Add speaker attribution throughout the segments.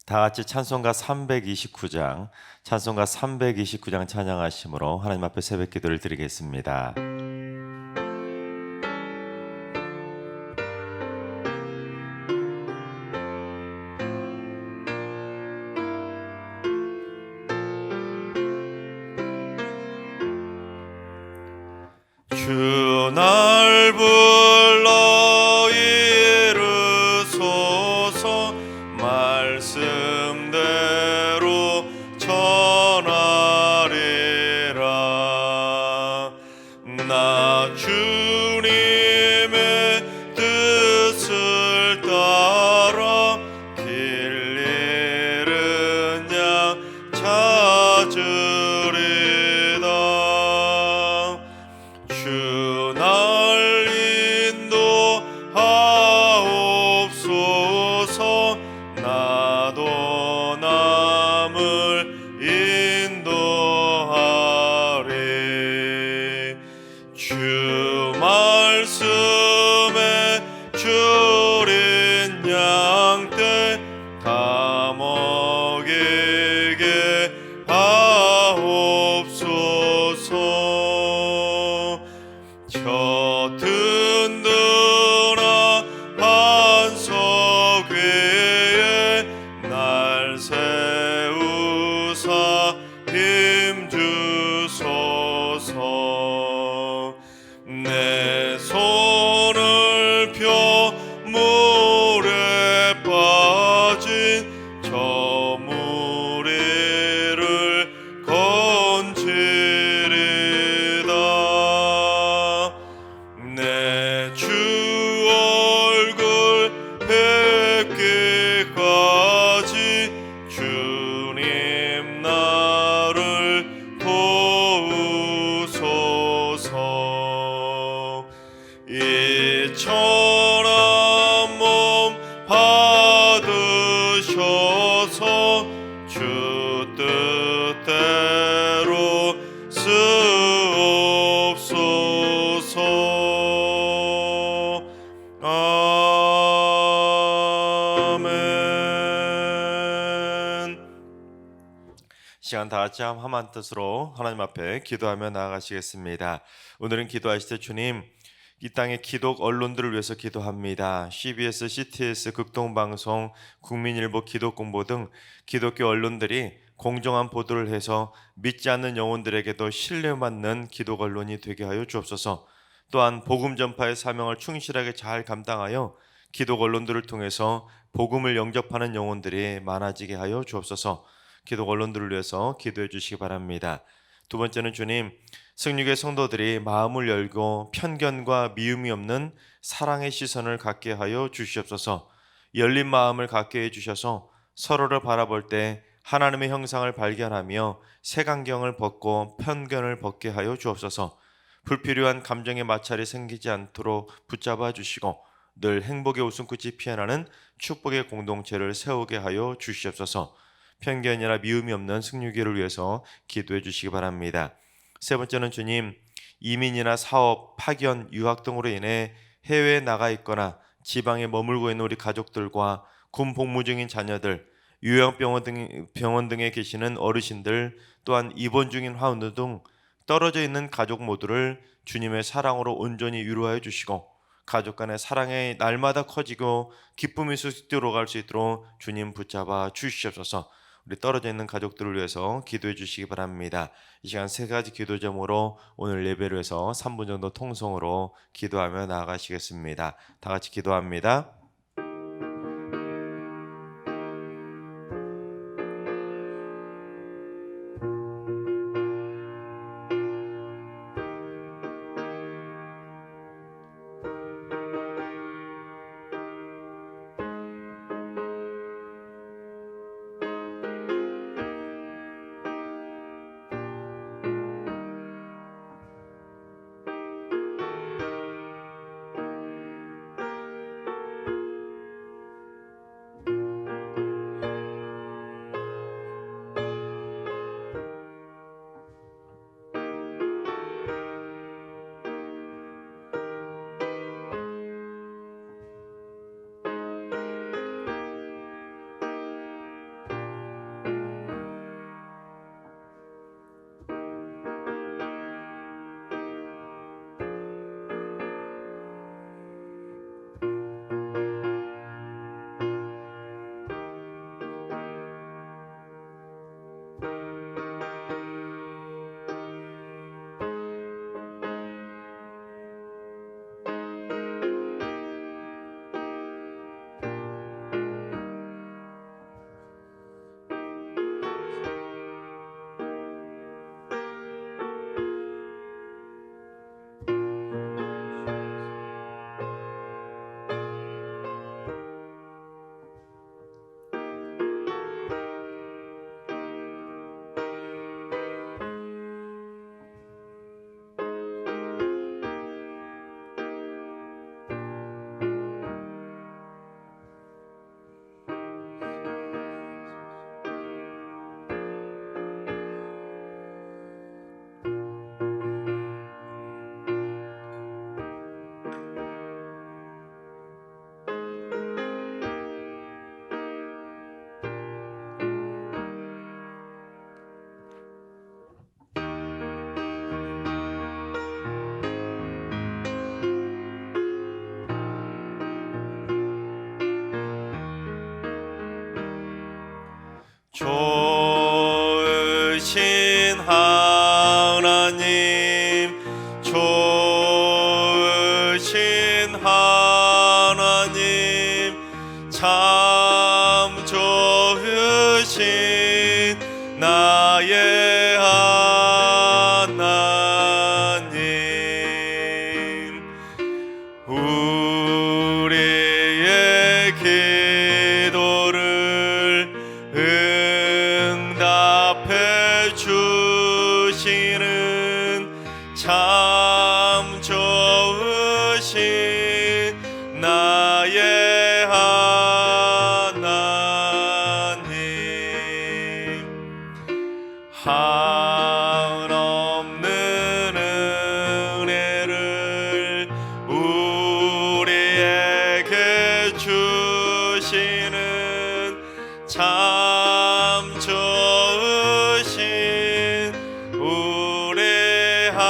Speaker 1: 다 같이 찬송가 329장, 찬송가 329장 찬양하심으로 하나님 앞에 새벽 기도를 드리겠습니다. 주 날 불러 이르소서 말씀대로 전하리라. 나 주님의 뜻을 따라 길 잃은 양 찾으리다. 주 날 인도하옵소서. 나도 남을 인도하리. 주 말씀에 줄인 양떼 다 먹이게 하옵소서. 저 든든한 반석 위에 날 세우사 힘주소서. 내 손을 펴 물에 빠진 저 무리를 건지리다. 내 주 얼굴 뵙기까지 주님 나를 도우소서. 이 천한 몸 받으셔서 주 뜻대로 쓰옵소서. 아멘. 시간 다 같이 한한 뜻으로 하나님 앞에 기도하며 나아가시겠습니다. 오늘은 기도하실 때 주님, 이 땅의 기독 언론들을 위해서 기도합니다. CBS, CTS, 극동방송, 국민일보, 기독공보 등 기독교 언론들이 공정한 보도를 해서 믿지 않는 영혼들에게도 신뢰받는 기독 언론이 되게 하여 주옵소서. 또한 복음 전파의 사명을 충실하게 잘 감당하여 기독 언론들을 통해서 복음을 영접하는 영혼들이 많아지게 하여 주옵소서. 기독 언론들을 위해서 기도해 주시기 바랍니다. 두 번째는 주님, 승육의 성도들이 마음을 열고 편견과 미움이 없는 사랑의 시선을 갖게 하여 주시옵소서. 열린 마음을 갖게 해주셔서 서로를 바라볼 때 하나님의 형상을 발견하며 색안경을 벗고 편견을 벗게 하여 주옵소서. 불필요한 감정의 마찰이 생기지 않도록 붙잡아 주시고 늘 행복의 웃음꽃이 피어나는 축복의 공동체를 세우게 하여 주시옵소서. 편견이나 미움이 없는 승리교를 위해서 기도해 주시기 바랍니다. 세 번째는 주님, 이민이나 사업, 파견, 유학 등으로 인해 해외에 나가 있거나 지방에 머물고 있는 우리 가족들과 군 복무 중인 자녀들, 요양병원 등에 계시는 어르신들, 또한 입원 중인 화원들 등 떨어져 있는 가족 모두를 주님의 사랑으로 온전히 위로하여 주시고 가족 간의 사랑이 날마다 커지고 기쁨이 쑥쑥 갈 수 있도록 주님 붙잡아 주시옵소서. 우리 떨어져 있는 가족들을 위해서 기도해 주시기 바랍니다. 이 시간 세 가지 기도 제목으로 오늘 예배를 해서 3분 정도 통성으로 기도하며 나아가시겠습니다. 다 같이 기도합니다. 나의 하나님 한없는 은혜를 우리에게 주시는 참 좋으신 우리 하나님.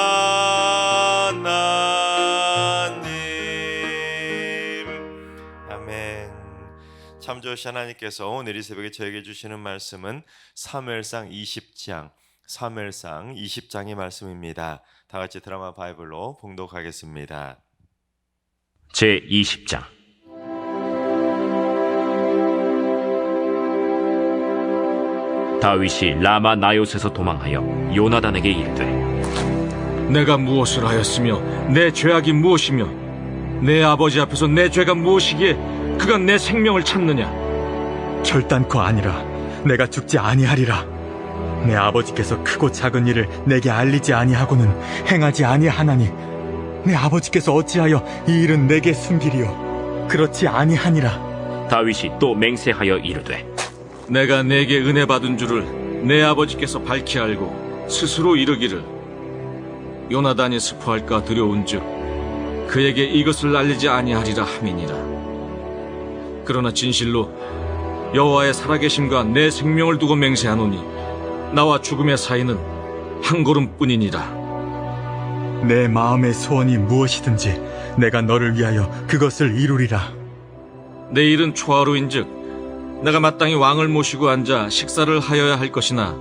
Speaker 1: 아멘. 참 좋으신 하나님께서 오늘 이 새벽에 저에게 주시는 말씀은 사무엘상 20장의 말씀입니다. 다 같이 드라마 바이블로 봉독하겠습니다.
Speaker 2: 제20장. 다윗이 라마 나요스에서 도망하여 요나단에게 이르되,
Speaker 3: 내가 무엇을 하였으며 내 죄악이 무엇이며 내 아버지 앞에서 내 죄가 무엇이기에 그가 내 생명을 찾느냐?
Speaker 4: 결단코 아니라 내가 죽지 아니하리라. 내 아버지께서 크고 작은 일을 내게 알리지 아니하고는 행하지 아니하나니 내 아버지께서 어찌하여 이 일은 내게 숨기리요? 그렇지 아니하니라.
Speaker 2: 다윗이 또 맹세하여 이르되,
Speaker 3: 내가 내게 은혜 받은 줄을 내 아버지께서 밝히 알고 스스로 이르기를 요나단이 스포할까 두려운즉 그에게 이것을 알리지 아니하리라 함이니라. 그러나 진실로 여호와의 살아계심과 내 생명을 두고 맹세하노니 나와 죽음의 사이는 한 걸음뿐이니라.
Speaker 4: 내 마음의 소원이 무엇이든지 내가 너를 위하여 그것을 이루리라.
Speaker 3: 내일은 초하루인즉 내가 마땅히 왕을 모시고 앉아 식사를 하여야 할 것이나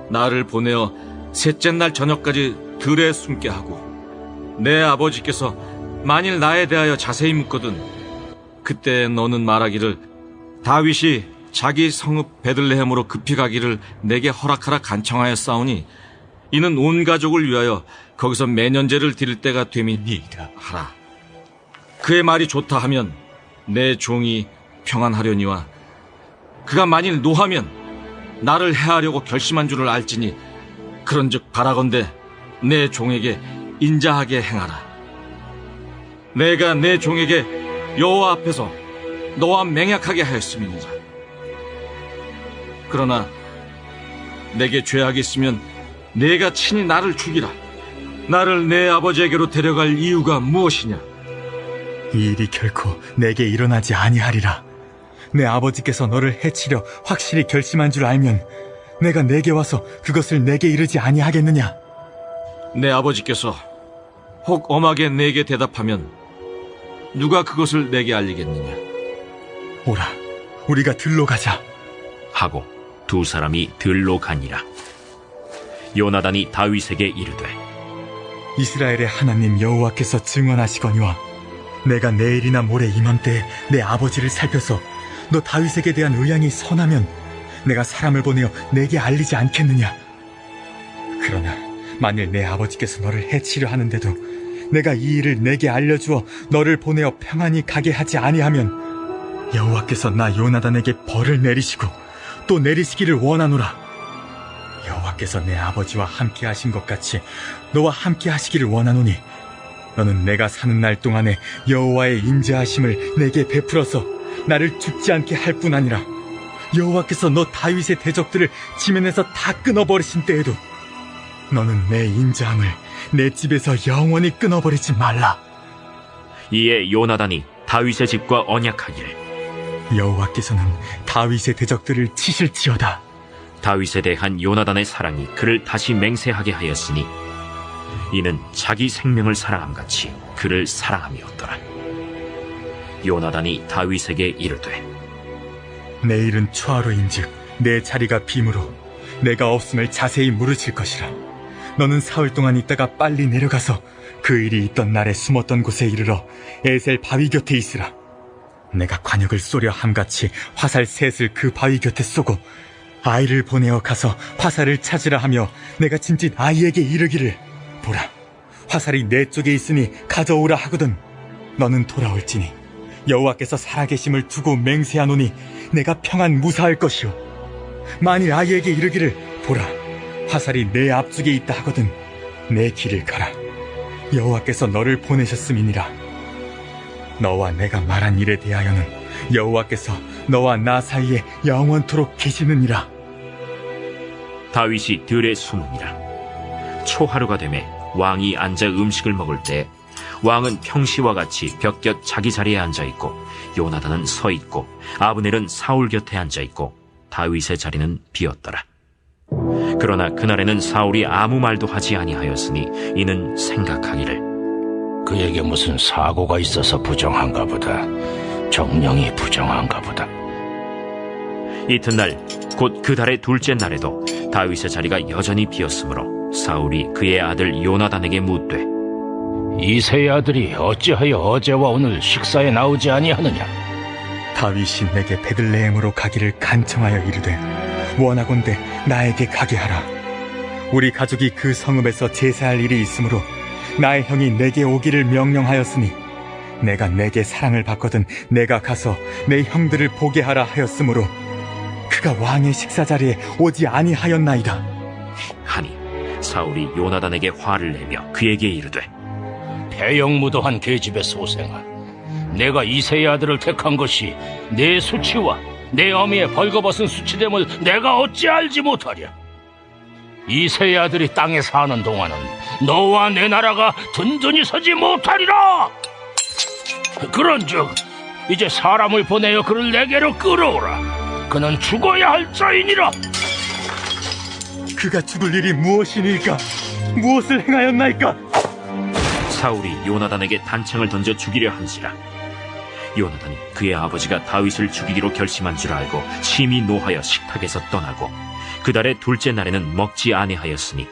Speaker 3: 나를 보내어 셋째 날 저녁까지 들에 숨게 하고 내 아버지께서 만일 나에 대하여 자세히 묻거든 그때 너는 말하기를 다윗이 자기 성읍 베들레헴으로 급히 가기를 내게 허락하라 간청하였사오니 이는 온 가족을 위하여 거기서 매년제를 드릴 때가 됨이니이다 하라. 그의 말이 좋다 하면 내 종이 평안하려니와 그가 만일 노하면 나를 해하려고 결심한 줄을 알지니 그런즉 바라건대 내 종에게 인자하게 행하라. 내가 내 종에게 여호와 앞에서 너와 맹약하게 하였음이니라. 그러나 내게 죄악이 있으면 내가 친히 나를 죽이라. 나를 내 아버지에게로 데려갈 이유가 무엇이냐?
Speaker 4: 이 일이 결코 내게 일어나지 아니하리라. 내 아버지께서 너를 해치려 확실히 결심한 줄 알면 내가 내게 와서 그것을 내게 이르지 아니하겠느냐?
Speaker 3: 내 아버지께서 혹 엄하게 내게 대답하면 누가 그것을 내게 알리겠느냐?
Speaker 4: 오라, 우리가 들로 가자.
Speaker 2: 하고 두 사람이 들로 가니라. 요나단이 다윗에게 이르되,
Speaker 4: 이스라엘의 하나님 여호와께서 증언하시거니와 내가 내일이나 모레 이맘때에 내 아버지를 살펴서 너 다윗에게 대한 의향이 선하면 내가 사람을 보내어 내게 알리지 않겠느냐? 그러나 만일 내 아버지께서 너를 해치려 하는데도 내가 이 일을 내게 알려주어 너를 보내어 평안히 가게 하지 아니하면 여호와께서 나 요나단에게 벌을 내리시고 또 내리시기를 원하노라. 여호와께서 내 아버지와 함께 하신 것 같이 너와 함께 하시기를 원하노니 너는 내가 사는 날 동안에 여호와의 인자하심을 내게 베풀어서 나를 죽지 않게 할 뿐 아니라 여호와께서 너 다윗의 대적들을 지면에서 다 끊어버리신 때에도 너는 내 인자함을 내 집에서 영원히 끊어버리지 말라.
Speaker 2: 이에 요나단이 다윗의 집과 언약하기를,
Speaker 4: 여호와께서는 다윗의 대적들을 치실지어다.
Speaker 2: 다윗에 대한 요나단의 사랑이 그를 다시 맹세하게 하였으니 이는 자기 생명을 사랑함같이 그를 사랑함이었더라. 요나단이 다윗에게 이르되,
Speaker 4: 내일은 초하루인즉 내 자리가 빔으로 내가 없음을 자세히 물으실 것이라. 너는 사흘 동안 있다가 빨리 내려가서 그 일이 있던 날에 숨었던 곳에 이르러 에셀 바위 곁에 있으라. 내가 관역을 쏘려 함같이 화살 셋을 그 바위 곁에 쏘고 아이를 보내어 가서 화살을 찾으라 하며 내가 짐짓 아이에게 이르기를, 보라, 화살이 내 쪽에 있으니 가져오라 하거든 너는 돌아올지니 여호와께서 살아계심을 두고 맹세하노니 내가 평안 무사할 것이요. 만일 아이에게 이르기를, 보라, 화살이 내 앞쪽에 있다 하거든 내 길을 가라. 여호와께서 너를 보내셨음이니라. 너와 내가 말한 일에 대하여는 여호와께서 너와 나 사이에 영원토록 계시느니라.
Speaker 2: 다윗이 들에 숨으니라. 초하루가 되매 왕이 앉아 음식을 먹을 때 왕은 평시와 같이 벽곁 자기 자리에 앉아 있고 요나단은 서 있고 아브넬은 사울 곁에 앉아 있고 다윗의 자리는 비었더라. 그러나 그날에는 사울이 아무 말도 하지 아니하였으니 이는 생각하기를
Speaker 5: 그에게 무슨 사고가 있어서 부정한가 보다. 정령이 부정한가 보다.
Speaker 2: 이튿날 곧 그 달의 둘째 날에도 다윗의 자리가 여전히 비었으므로 사울이 그의 아들 요나단에게 묻되
Speaker 5: 이새의 아들이 어찌하여 어제와 오늘 식사에 나오지 아니하느냐?
Speaker 4: 다윗이 내게 베들레헴으로 가기를 간청하여 이르되 원하건대 나에게 가게 하라. 우리 가족이 그 성읍에서 제사할 일이 있으므로 나의 형이 내게 오기를 명령하였으니 내가 내게 사랑을 받거든 내가 가서 내 형들을 보게 하라 하였으므로 그가 왕의 식사 자리에 오지 아니하였나이다.
Speaker 2: 하니 사울이 요나단에게 화를 내며 그에게 이르되
Speaker 5: 배영무도한 계집의 소생아, 내가 이새의 아들을 택한 것이 내 수치와 내 어미의 벌거벗은 수치됨을 내가 어찌 알지 못하랴? 이새의 아들이 땅에 사는 동안은 너와 내 나라가 든든히 서지 못하리라. 그런즉 이제 사람을 보내어 그를 내게로 끌어오라. 그는 죽어야 할 자이니라.
Speaker 4: 그가 죽을 일이 무엇이니까? 무엇을 행하였나이까?
Speaker 2: 사울이 요나단에게 단창을 던져 죽이려 한지라. 요나단이 그의 아버지가 다윗을 죽이기로 결심한 줄 알고 심히 노하여 식탁에서 떠나고 그 달의 둘째 날에는 먹지 아니하였으니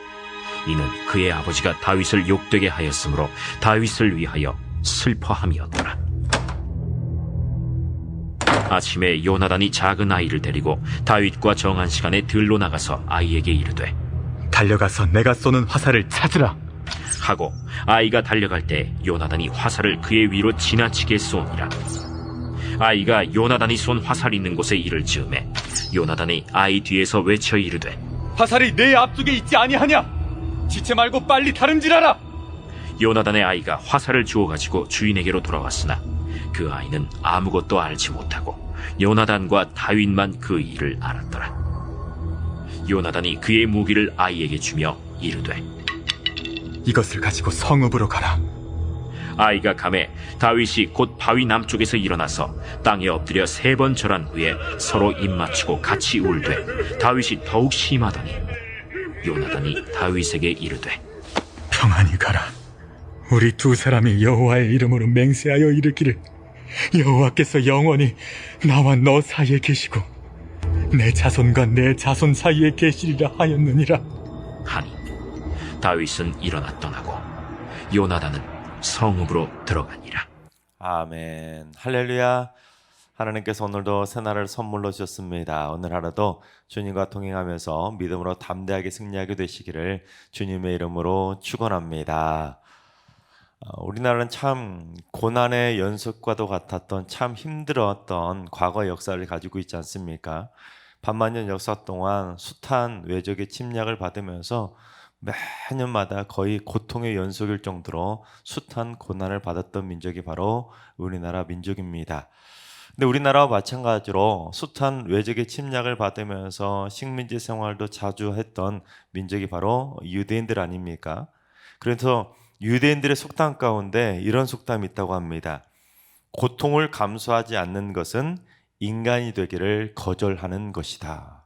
Speaker 2: 이는 그의 아버지가 다윗을 욕되게 하였으므로 다윗을 위하여 슬퍼함이었더라. 아침에 요나단이 작은 아이를 데리고 다윗과 정한 시간에 들로 나가서 아이에게 이르되
Speaker 4: 달려가서 내가 쏘는 화살을 찾으라
Speaker 2: 하고 아이가 달려갈 때 요나단이 화살을 그의 위로 지나치게 쏘니라. 아이가 요나단이 쏜 화살이 있는 곳에 이를 즈음에 요나단이 아이 뒤에서 외쳐 이르되
Speaker 4: 화살이 내 앞쪽에 있지 아니하냐? 지체 말고 빨리 다름질하라.
Speaker 2: 요나단의 아이가 화살을 주워 가지고 주인에게로 돌아왔으나 그 아이는 아무것도 알지 못하고 요나단과 다윗만 그 일을 알았더라. 요나단이 그의 무기를 아이에게 주며 이르되
Speaker 4: 이것을 가지고 성읍으로 가라.
Speaker 2: 아이가 가매 다윗이 곧 바위 남쪽에서 일어나서 땅에 엎드려 3번 절한 후에 서로 입맞추고 같이 울되 다윗이 더욱 심하더니 요나단이 다윗에게 이르되
Speaker 4: 평안히 가라. 우리 두 사람이 여호와의 이름으로 맹세하여 이르기를 여호와께서 영원히 나와 너 사이에 계시고 내 자손과 내 자손 사이에 계시리라 하였느니라.
Speaker 2: 하니 다윗은 일어나 떠나고 요나단은 성읍으로 들어가니라.
Speaker 1: 아멘. 할렐루야. 하나님께서 오늘도 새날을 선물로 주셨습니다. 오늘 하루도 주님과 동행하면서 믿음으로 담대하게 승리하게 되시기를 주님의 이름으로 축원합니다. 우리나라는 참 고난의 연속과도 같았던 참 힘들었던 과거 역사를 가지고 있지 않습니까? 반만년 역사 동안 숱한 외적의 침략을 받으면서 매년마다 거의 고통의 연속일 정도로 숱한 고난을 받았던 민족이 바로 우리나라 민족입니다. 근데 우리나라와 마찬가지로 숱한 외적의 침략을 받으면서 식민지 생활도 자주 했던 민족이 바로 유대인들 아닙니까? 그래서 유대인들의 속담 가운데 이런 속담이 있다고 합니다. 고통을 감수하지 않는 것은 인간이 되기를 거절하는 것이다.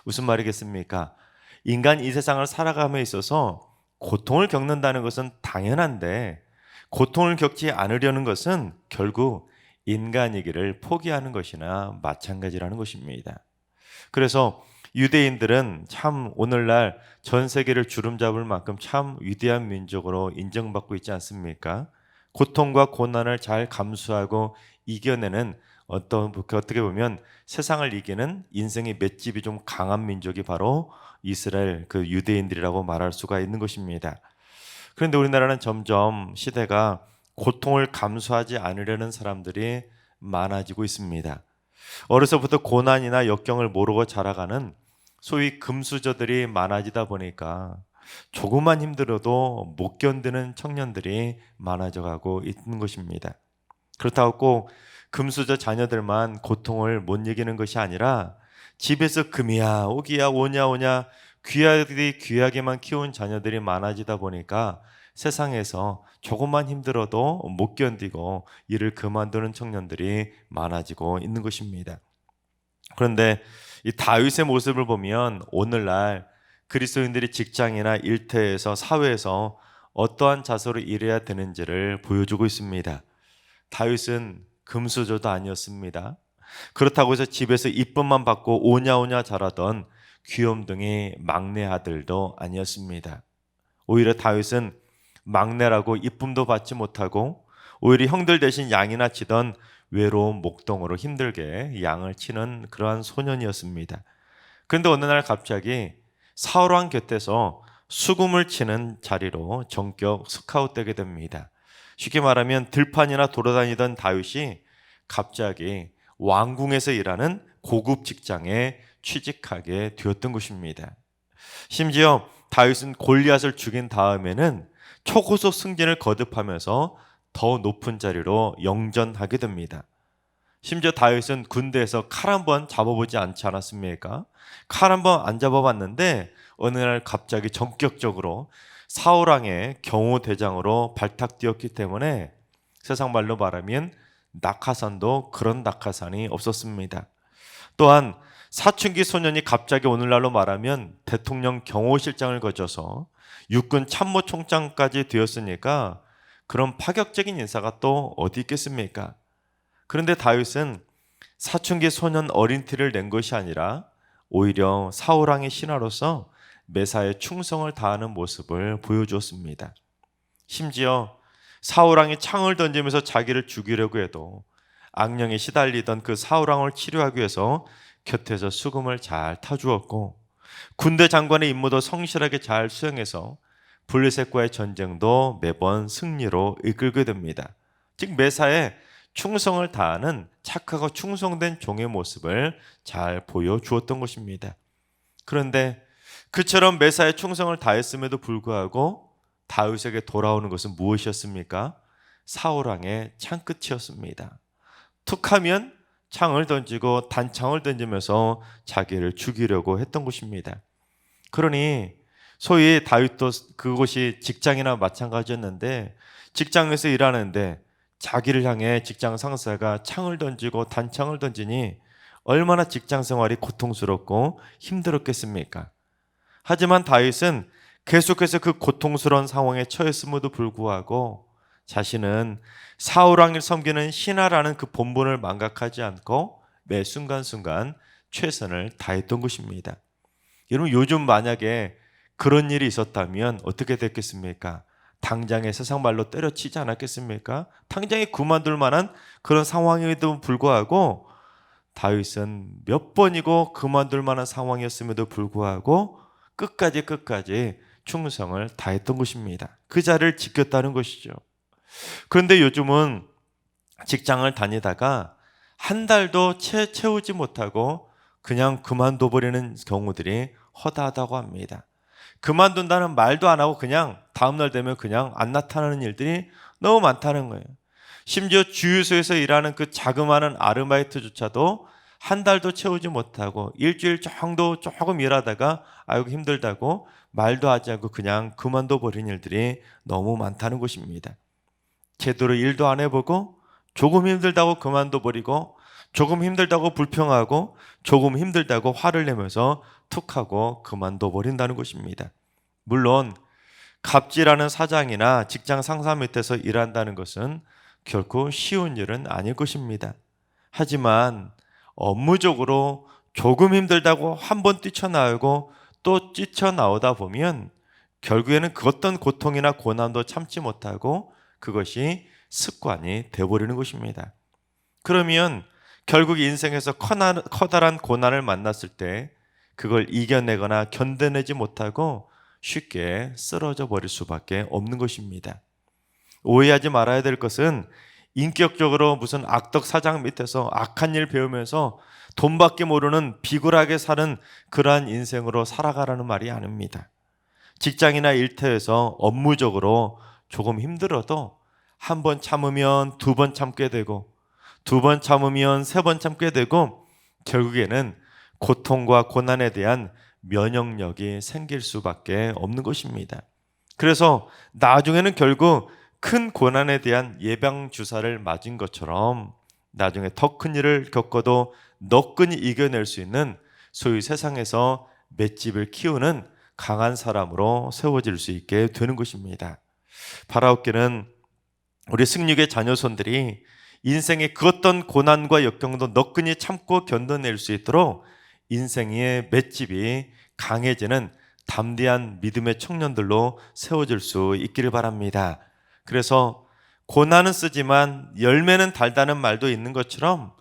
Speaker 1: 무슨 말이겠습니까? 인간이 이 세상을 살아감에 있어서 고통을 겪는다는 것은 당연한데 고통을 겪지 않으려는 것은 결국 인간이기를 포기하는 것이나 마찬가지라는 것입니다. 그래서 유대인들은 참 오늘날 전 세계를 주름잡을 만큼 참 위대한 민족으로 인정받고 있지 않습니까? 고통과 고난을 잘 감수하고 이겨내는 어떻게 보면 세상을 이기는 인생의 맷집이 좀 강한 민족이 바로 이스라엘 그 유대인들이라고 말할 수가 있는 것입니다. 그런데 우리나라는 점점 시대가 고통을 감수하지 않으려는 사람들이 많아지고 있습니다. 어려서부터 고난이나 역경을 모르고 자라가는 소위 금수저들이 많아지다 보니까 조금만 힘들어도 못 견디는 청년들이 많아져가고 있는 것입니다. 그렇다고 꼭 금수저 자녀들만 고통을 못 이기는 것이 아니라 집에서 금이야 오기야 오냐 오냐 귀하게만 키운 자녀들이 많아지다 보니까 세상에서 조금만 힘들어도 못 견디고 일을 그만두는 청년들이 많아지고 있는 것입니다. 그런데 이 다윗의 모습을 보면 오늘날 그리스도인들이 직장이나 일터에서 사회에서 어떠한 자세로 일해야 되는지를 보여주고 있습니다. 다윗은 금수저도 아니었습니다. 그렇다고 해서 집에서 이쁨만 받고 오냐오냐 자라던 귀염둥이 막내 아들도 아니었습니다. 오히려 다윗은 막내라고 이쁨도 받지 못하고 오히려 형들 대신 양이나 치던 외로운 목동으로 힘들게 양을 치는 그러한 소년이었습니다. 그런데 어느 날 갑자기 사울 왕 곁에서 수금을 치는 자리로 전격 스카웃되게 됩니다. 쉽게 말하면 들판이나 돌아다니던 다윗이 갑자기 왕궁에서 일하는 고급 직장에 취직하게 되었던 것입니다. 심지어 다윗은 골리앗을 죽인 다음에는 초고속 승진을 거듭하면서 더 높은 자리로 영전하게 됩니다. 심지어 다윗은 군대에서 칼 한 번 잡아보지 않지 않았습니까? 칼 한 번 안 잡아봤는데 어느 날 갑자기 전격적으로 사울왕의 경호대장으로 발탁되었기 때문에 세상 말로 말하면 낙하산도 그런 낙하산이 없었습니다. 또한 사춘기 소년이 갑자기 오늘날로 말하면 대통령 경호실장을 거쳐서 육군 참모총장까지 되었으니까 그런 파격적인 인사가 또 어디 있겠습니까? 그런데 다윗은 사춘기 소년 어린 티를 낸 것이 아니라 오히려 사울왕의 신하로서 매사에 충성을 다하는 모습을 보여주었습니다. 심지어 사울왕이 창을 던지면서 자기를 죽이려고 해도 악령에 시달리던 그 사울왕을 치료하기 위해서 곁에서 수금을 잘 타주었고 군대 장관의 임무도 성실하게 잘 수행해서 블레셋과의 전쟁도 매번 승리로 이끌게 됩니다. 즉 매사에 충성을 다하는 착하고 충성된 종의 모습을 잘 보여주었던 것입니다. 그런데 그처럼 매사에 충성을 다했음에도 불구하고 다윗에게 돌아오는 것은 무엇이었습니까? 사울왕의 창끝이었습니다. 툭하면 창을 던지고 단창을 던지면서 자기를 죽이려고 했던 것입니다. 그러니 소위 다윗도 그곳이 직장이나 마찬가지였는데 직장에서 일하는데 자기를 향해 직장 상사가 창을 던지고 단창을 던지니 얼마나 직장 생활이 고통스럽고 힘들었겠습니까? 하지만 다윗은 계속해서 그 고통스러운 상황에 처했음에도 불구하고 자신은 사울왕을 섬기는 신하라는 그 본분을 망각하지 않고 매 순간순간 최선을 다했던 것입니다. 여러분 요즘 만약에 그런 일이 있었다면 어떻게 됐겠습니까? 당장에 세상 말로 때려치지 않았겠습니까? 당장에 그만둘 만한 그런 상황에도 불구하고 다윗은 몇 번이고 그만둘 만한 상황이었음에도 불구하고 끝까지 충성을 다했던 것입니다. 그 자리를 지켰다는 것이죠. 그런데 요즘은 직장을 다니다가 한 달도 채우지 못하고 그냥 그만둬버리는 경우들이 허다하다고 합니다. 그만둔다는 말도 안 하고 그냥 다음날 되면 그냥 안 나타나는 일들이 너무 많다는 거예요. 심지어 주유소에서 일하는 그 자그마한 아르바이트조차도 한 달도 채우지 못하고 일주일 정도 조금 일하다가 아이고 힘들다고 말도 하지 않고 그냥 그만둬 버린 일들이 너무 많다는 것입니다. 제대로 일도 안 해보고 조금 힘들다고 그만둬 버리고 조금 힘들다고 불평하고 조금 힘들다고 화를 내면서 툭하고 그만둬 버린다는 것입니다. 물론 갑질하는 사장이나 직장 상사 밑에서 일한다는 것은 결코 쉬운 일은 아닐 것입니다. 하지만 업무적으로 조금 힘들다고 한번 뛰쳐나오고 또 뛰쳐나오다 보면 결국에는 그 어떤 고통이나 고난도 참지 못하고 그것이 습관이 되어버리는 것입니다. 그러면 결국 인생에서 커다란 고난을 만났을 때 그걸 이겨내거나 견뎌내지 못하고 쉽게 쓰러져 버릴 수밖에 없는 것입니다. 오해하지 말아야 될 것은 인격적으로 무슨 악덕 사장 밑에서 악한 일 배우면서 돈밖에 모르는 비굴하게 사는 그러한 인생으로 살아가라는 말이 아닙니다. 직장이나 일터에서 업무적으로 조금 힘들어도 한 번 참으면 두 번 참게 되고, 두 번 참으면 세 번 참게 되고, 결국에는 고통과 고난에 대한 면역력이 생길 수밖에 없는 것입니다. 그래서 나중에는 결국 큰 고난에 대한 예방 주사를 맞은 것처럼 나중에 더 큰 일을 겪어도 너끈히 이겨낼 수 있는 소위 세상에서 맷집을 키우는 강한 사람으로 세워질 수 있게 되는 것입니다. 바라옵기는 우리 승육의 자녀손들이 인생의 그 어떤 고난과 역경도 너끈히 참고 견뎌낼 수 있도록 인생의 맷집이 강해지는 담대한 믿음의 청년들로 세워질 수 있기를 바랍니다. 그래서 고난은 쓰지만 열매는 달다는 말도 있는 것처럼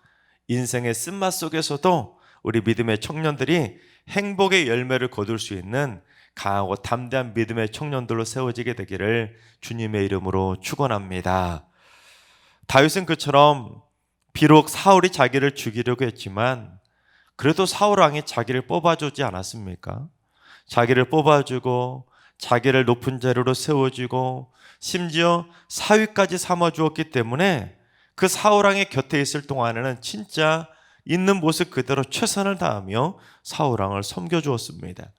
Speaker 1: 인생의 쓴맛 속에서도 우리 믿음의 청년들이 행복의 열매를 거둘 수 있는 강하고 담대한 믿음의 청년들로 세워지게 되기를 주님의 이름으로 축원합니다. 다윗은 그처럼 비록 사울이 자기를 죽이려고 했지만 그래도 사울 왕이 자기를 뽑아주지 않았습니까? 자기를 뽑아주고 자기를 높은 자리로 세워주고 심지어 사위까지 삼아주었기 때문에 그 사울 왕의 곁에 있을 동안에는 진짜 있는 모습 그대로 최선을 다하며 사울 왕을 섬겨주었습니다.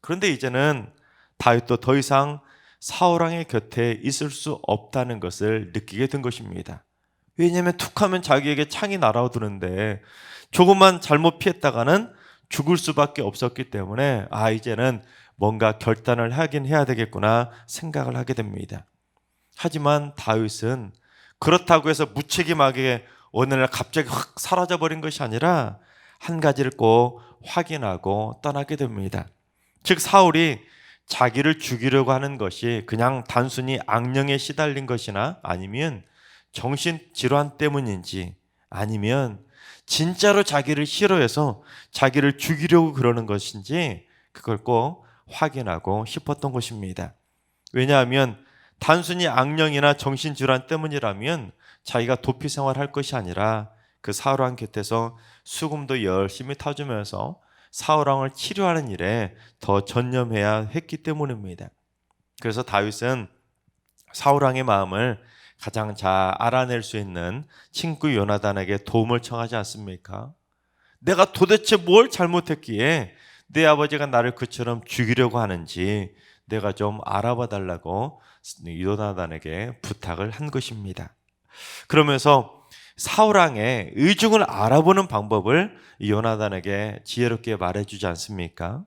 Speaker 1: 그런데 이제는 다윗도 더 이상 사울 왕의 곁에 있을 수 없다는 것을 느끼게 된 것입니다. 왜냐하면 툭하면 자기에게 창이 날아오르는데 조금만 잘못 피했다가는 죽을 수밖에 없었기 때문에 이제는 뭔가 결단을 하긴 해야 되겠구나 생각을 하게 됩니다. 하지만 다윗은 그렇다고 해서 무책임하게 어느 날 갑자기 확 사라져버린 것이 아니라 한 가지를 꼭 확인하고 떠나게 됩니다. 즉 사울이 자기를 죽이려고 하는 것이 그냥 단순히 악령에 시달린 것이나 아니면 정신질환 때문인지 아니면 진짜로 자기를 싫어해서 자기를 죽이려고 그러는 것인지 그걸 꼭 확인하고 싶었던 것입니다. 왜냐하면 단순히 악령이나 정신질환 때문이라면 자기가 도피 생활할 것이 아니라 그 사울왕 곁에서 수금도 열심히 타주면서 사울왕을 치료하는 일에 더 전념해야 했기 때문입니다. 그래서 다윗은 사울왕의 마음을 가장 잘 알아낼 수 있는 친구 요나단에게 도움을 청하지 않습니까? 내가 도대체 뭘 잘못했기에 내 아버지가 나를 그처럼 죽이려고 하는지 내가 좀 알아봐 달라고 요나단에게 부탁을 한 것입니다. 그러면서 사울왕의 의중을 알아보는 방법을 요나단에게 지혜롭게 말해주지 않습니까?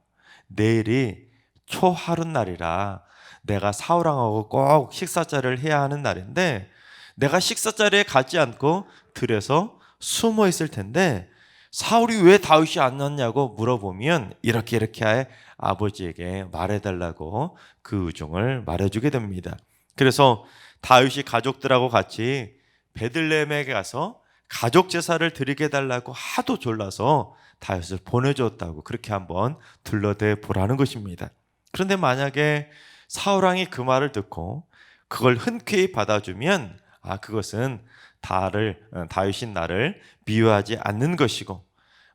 Speaker 1: 내일이 초하룻날이라 내가 사울왕하고 꼭 식사자리를 해야 하는 날인데 내가 식사자리에 가지 않고 들에서 숨어 있을 텐데 사울이 왜 다윗이 안 왔냐고 물어보면 이렇게 아버지에게 말해달라고 그 의중을 말해주게 됩니다. 그래서 다윗이 가족들하고 같이 베들레헴에 가서 가족 제사를 드리게 해달라고 하도 졸라서 다윗을 보내줬다고 그렇게 한번 둘러대 보라는 것입니다. 그런데 만약에 사울왕이 그 말을 듣고 그걸 흔쾌히 받아주면 그것은 다윗이 나를 미워하지 않는 것이고,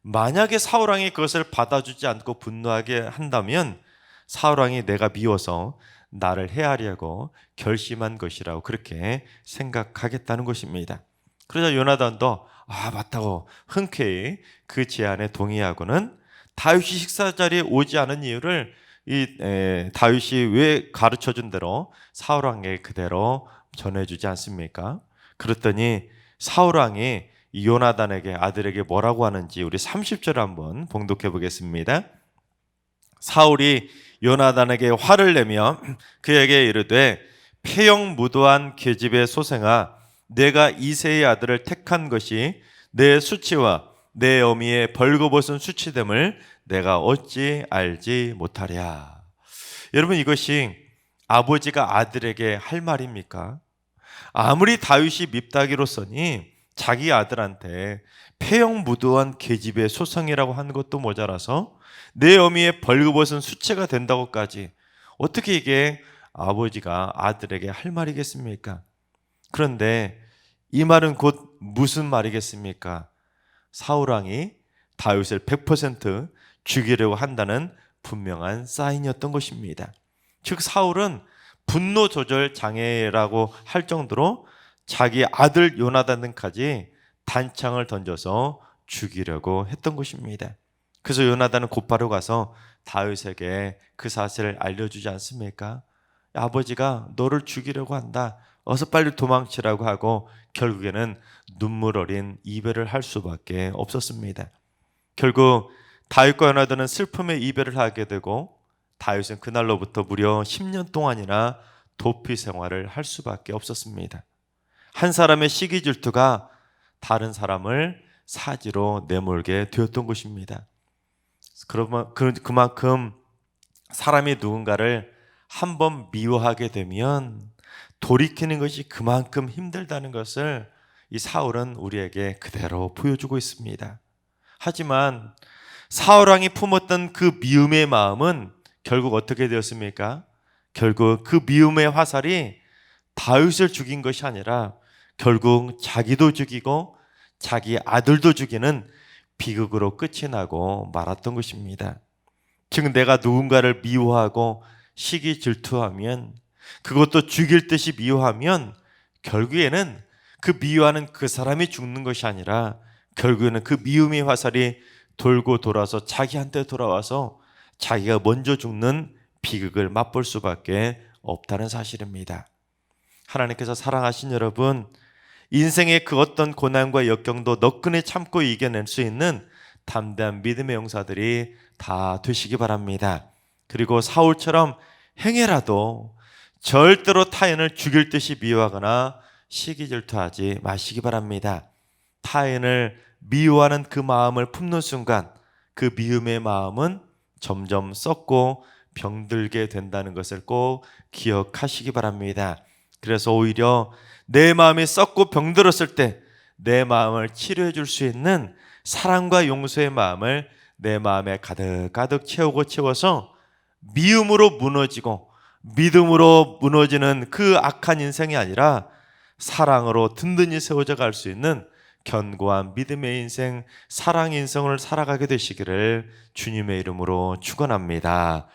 Speaker 1: 만약에 사울왕이 그것을 받아주지 않고 분노하게 한다면 사울왕이 내가 미워서 나를 해하려고 결심한 것이라고 그렇게 생각하겠다는 것입니다. 그러자 요나단도 맞다고 흔쾌히 그 제안에 동의하고는 다윗이 식사 자리에 오지 않은 이유를 다윗이 왜 가르쳐준 대로 사울왕에게 그대로 전해주지 않습니까? 그랬더니 사울왕이 요나단에게 아들에게 뭐라고 하는지 우리 30절 한번 봉독해 보겠습니다. 사울이 요나단에게 화를 내며 그에게 이르되 폐영무도한 계집의 소생아, 내가 이새의 아들을 택한 것이 내 수치와 내 어미의 벌거벗은 수치됨을 내가 어찌 알지 못하랴. 여러분, 이것이 아버지가 아들에게 할 말입니까? 아무리 다윗이 밉다기로서니 자기 아들한테 폐영무도한 계집의 소성이라고 하는 것도 모자라서 내 어미의 벌거벗은 수치가 된다고까지 어떻게 이게 아버지가 아들에게 할 말이겠습니까? 그런데 이 말은 곧 무슨 말이겠습니까? 사울왕이 다윗을 100% 죽이려고 한다는 분명한 사인이었던 것입니다. 즉 사울은 분노 조절 장애라고 할 정도로 자기 아들 요나단까지 단창을 던져서 죽이려고 했던 것입니다. 그래서 요나단은 곧바로 가서 다윗에게 그 사실을 알려주지 않습니까? 아버지가 너를 죽이려고 한다. 어서 빨리 도망치라고 하고 결국에는 눈물 어린 이별을 할 수밖에 없었습니다. 결국 다윗과 요나단은 슬픔의 이별을 하게 되고 다윗은 그날로부터 무려 10년 동안이나 도피 생활을 할 수밖에 없었습니다. 한 사람의 시기 질투가 다른 사람을 사지로 내몰게 되었던 것입니다. 그만큼 사람이 누군가를 한번 미워하게 되면 돌이키는 것이 그만큼 힘들다는 것을 이 사울은 우리에게 그대로 보여주고 있습니다. 하지만 사울 왕이 품었던 그 미움의 마음은 결국 어떻게 되었습니까? 결국 그 미움의 화살이 다윗을 죽인 것이 아니라 결국 자기도 죽이고 자기 아들도 죽이는 비극으로 끝이 나고 말았던 것입니다. 즉 내가 누군가를 미워하고 시기 질투하면, 그것도 죽일 듯이 미워하면 결국에는 그 미워하는 그 사람이 죽는 것이 아니라 결국에는 그 미움의 화살이 돌고 돌아서 자기한테 돌아와서 자기가 먼저 죽는 비극을 맛볼 수밖에 없다는 사실입니다. 하나님께서 사랑하신 여러분, 인생의 그 어떤 고난과 역경도 너끈히 참고 이겨낼 수 있는 담대한 믿음의 용사들이 다 되시기 바랍니다. 그리고 사울처럼 행여라도 절대로 타인을 죽일 듯이 미워하거나 시기질투하지 마시기 바랍니다. 타인을 미워하는 그 마음을 품는 순간 그 미움의 마음은 점점 썩고 병들게 된다는 것을 꼭 기억하시기 바랍니다. 그래서 오히려 내 마음이 썩고 병들었을 때 내 마음을 치료해 줄 수 있는 사랑과 용서의 마음을 내 마음에 가득가득 채워서 미움으로 무너지고 믿음으로 무너지는 그 악한 인생이 아니라 사랑으로 든든히 세워져 갈 수 있는 견고한 믿음의 인생, 사랑 인생을 살아가게 되시기를 주님의 이름으로 축원합니다.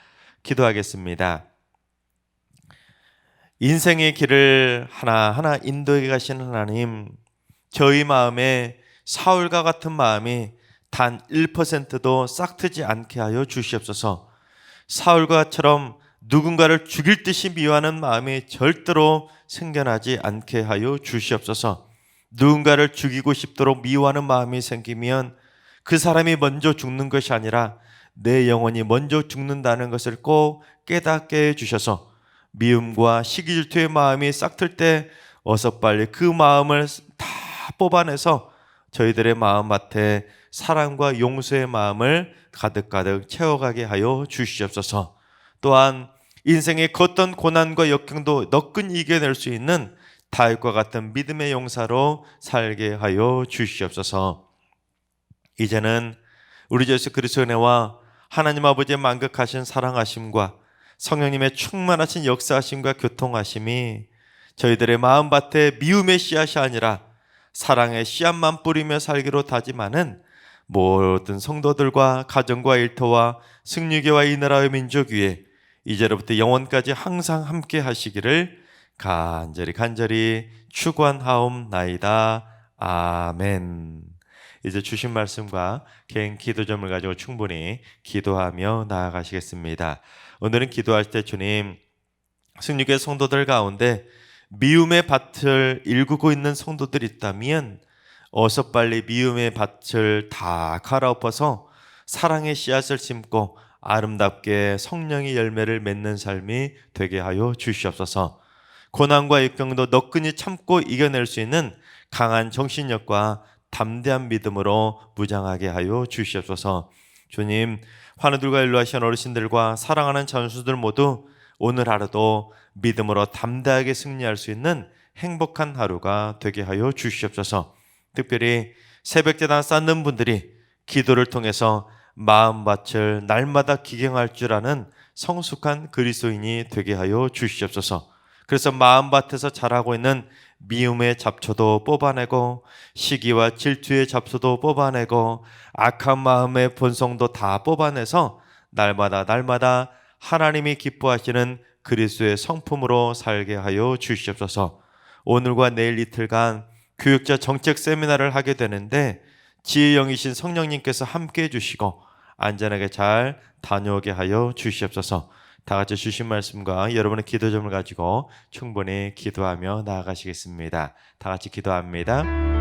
Speaker 1: 기도하겠습니다. 인생의 길을 하나하나 인도해 가시는 하나님, 저희 마음에 사울과 같은 마음이 단 1%도 싹트지 않게 하여 주시옵소서. 사울과처럼 누군가를 죽일 듯이 미워하는 마음이 절대로 생겨나지 않게 하여 주시옵소서. 누군가를 죽이고 싶도록 미워하는 마음이 생기면 그 사람이 먼저 죽는 것이 아니라 내 영혼이 먼저 죽는다는 것을 꼭 깨닫게 해주셔서 미움과 시기질투의 마음이 싹틀 때 어서 빨리 그 마음을 다 뽑아내서 저희들의 마음밭에 사랑과 용서의 마음을 가득가득 채워가게 하여 주시옵소서. 또한 인생의 어떤 고난과 역경도 너끈히 이겨낼 수 있는 다윗과 같은 믿음의 용사로 살게 하여 주시옵소서. 이제는 우리 주 예수 그리스도의 은혜와 하나님 아버지의 만극하신 사랑하심과 성령님의 충만하신 역사하심과 교통하심이 저희들의 마음밭에 미움의 씨앗이 아니라 사랑의 씨앗만 뿌리며 살기로 다짐하는 모든 성도들과 가정과 일터와 승리교와 이 나라의 민족 위에 이제로부터 영원까지 항상 함께 하시기를 간절히 축원하옵나이다. 아멘. 이제 주신 말씀과 개인 기도점을 가지고 충분히 기도하며 나아가시겠습니다. 오늘은 기도할 때 주님, 승리교회 성도들 가운데 미움의 밭을 일구고 있는 성도들이 있다면 어서 빨리 미움의 밭을 다 갈아엎어서 사랑의 씨앗을 심고 아름답게 성령의 열매를 맺는 삶이 되게 하여 주시옵소서. 고난과 역경도 너끈히 참고 이겨낼 수 있는 강한 정신력과 담대한 믿음으로 무장하게 하여 주시옵소서. 주님, 환우들과 일루하시는 어르신들과 사랑하는 전수들 모두 오늘 하루도 믿음으로 담대하게 승리할 수 있는 행복한 하루가 되게 하여 주시옵소서. 특별히 새벽제단 쌓는 분들이 기도를 통해서 마음밭을 날마다 기경할 줄 아는 성숙한 그리스도인이 되게 하여 주시옵소서. 그래서 마음밭에서 자라고 있는 미움의 잡초도 뽑아내고 시기와 질투의 잡초도 뽑아내고 악한 마음의 본성도 다 뽑아내서 날마다 하나님이 기뻐하시는 그리스도의 성품으로 살게 하여 주시옵소서. 오늘과 내일 이틀간 교육자 정책 세미나를 하게 되는데 지혜 영이신 성령님께서 함께 해주시고 안전하게 잘 다녀오게 하여 주시옵소서. 다 같이 주신 말씀과 여러분의 기도점을 가지고 충분히 기도하며 나아가시겠습니다. 다 같이 기도합니다.